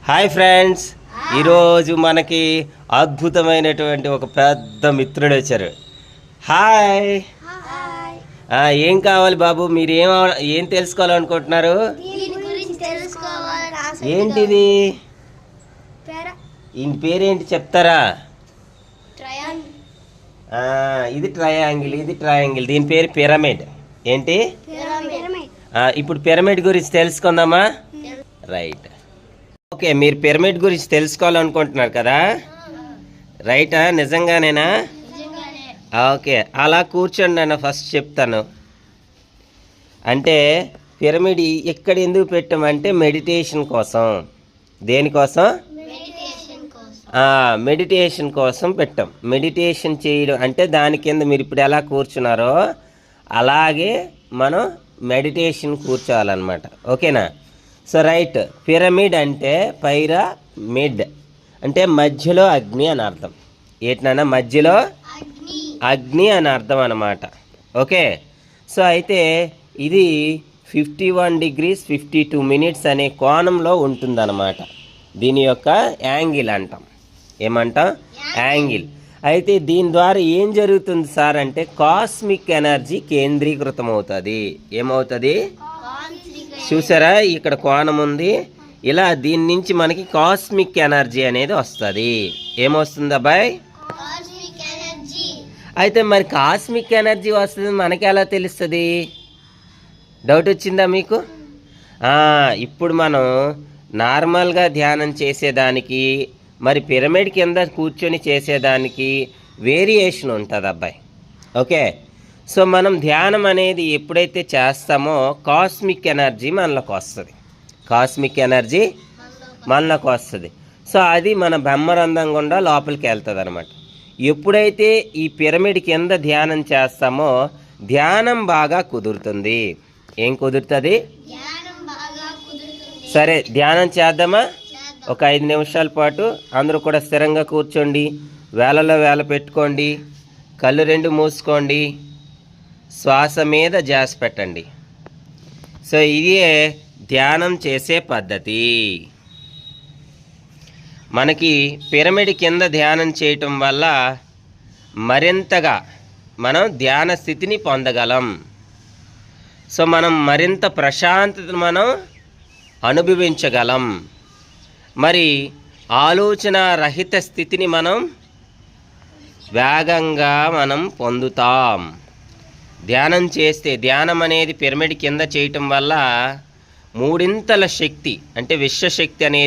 Hi friends, ఈరోజు మనకి అద్భుతమైనటువంటి ఒక పెద్ద మిత్రుడు వచ్చారు. హాయ్. ఏం కావాలి బాబు? మీరు ఏం తెలుసుకోవాలనుకుంటున్నారు? ఏంటిది? ఈయన పేరేంటి చెప్తారా? ఇది ట్రయాంగిల్, ఇది ట్రయాంగిల్. దీని పేరు పిరమిడ్. ఏంటి? ఇప్పుడు పిరమిడ్ గురించి తెలుసుకుందామా? రైట్. ఓకే, మీరు పిరమిడ్ గురించి తెలుసుకోవాలనుకుంటున్నారు కదా? రైటా? నిజంగానేనా? ఓకే, అలా కూర్చోండి అన్న. ఫస్ట్ చెప్తాను. అంటే పిరమిడ్ ఇక్కడ ఎందుకు పెట్టామంటే మెడిటేషన్ కోసం. దేనికోసం? మెడిటేషన్ కోసం పెట్టాం. మెడిటేషన్ చేయడం అంటే దాని కింద మీరు ఇప్పుడు ఎలా కూర్చున్నారో అలాగే మనం మెడిటేషన్ కూర్చోవాలన్నమాట. ఓకేనా? So right. పిరమిడ్ అంటే పైరామిడ్ అంటే మధ్యలో అగ్ని అని అర్థం. ఏంటన్నా? మధ్యలో అగ్ని అని అర్థం అన్నమాట. ఓకే, సో అయితే ఇది 51 degrees 52 minutes అనే కోణంలో ఉంటుందన్నమాట. దీని యొక్క యాంగిల్ అంటాం. ఏమంటాం? యాంగిల్. అయితే దీని ద్వారా ఏం జరుగుతుంది సార్ అంటే కాస్మిక్ ఎనర్జీ కేంద్రీకృతం అవుతుంది. ఏమవుతుంది? చూసారా, ఇక్కడ కోణం ఉంది. ఇలా దీని నుంచి మనకి కాస్మిక్ ఎనర్జీ అనేది వస్తుంది. ఏమొస్తుంది అబ్బాయి? అయితే మరి కాస్మిక్ ఎనర్జీ వస్తుంది మనకి ఎలా తెలుస్తుంది? డౌట్ వచ్చిందా మీకు? ఇప్పుడు మనం నార్మల్గా ధ్యానం చేసేదానికి మరి పిరమిడ్ కింద కూర్చొని చేసేదానికి వేరియేషన్ ఉంటుంది అబ్బాయి. ఓకే, సో మనం ధ్యానం అనేది ఎప్పుడైతే చేస్తామో కాస్మిక్ ఎనర్జీ మనలోకి వస్తుంది. కాస్మిక్ ఎనర్జీ మనలోకి వస్తుంది. సో అది మన బ్రహ్మరంధం గుండా లోపలికి వెళ్తుంది అనమాట. ఎప్పుడైతే ఈ పిరమిడ్ కింద ధ్యానం చేస్తామో ధ్యానం బాగా కుదురుతుంది. ఏం కుదురుతుంది? సరే, ధ్యానం చేద్దామా? ఒక 5 నిమిషాల పాటు అందరూ కూడా స్థిరంగా కూర్చోండి. వేలలో వేల పెట్టుకోండి. కళ్ళు 2 మూసుకోండి. శ్వాస మీద ధ్యాస పెట్టండి. సో ఇదే ధ్యానం చేసే పద్ధతి. మనకి పిరమిడ్ కింద ధ్యానం చేయటం వల్ల మరింతగా మనం ధ్యాన స్థితిని పొందగలం. సో మనం మరింత ప్రశాంతతను మనం అనుభవించగలం. మరి ఆలోచన రహిత స్థితిని మనం వేగంగా మనం పొందుతాం. ధ్యానం చేస్తే, ధ్యానం అనేది పిరమిడ్ కింద చేయటం వల్ల 3 శక్తి అంటే విశ్వశక్తి అనేది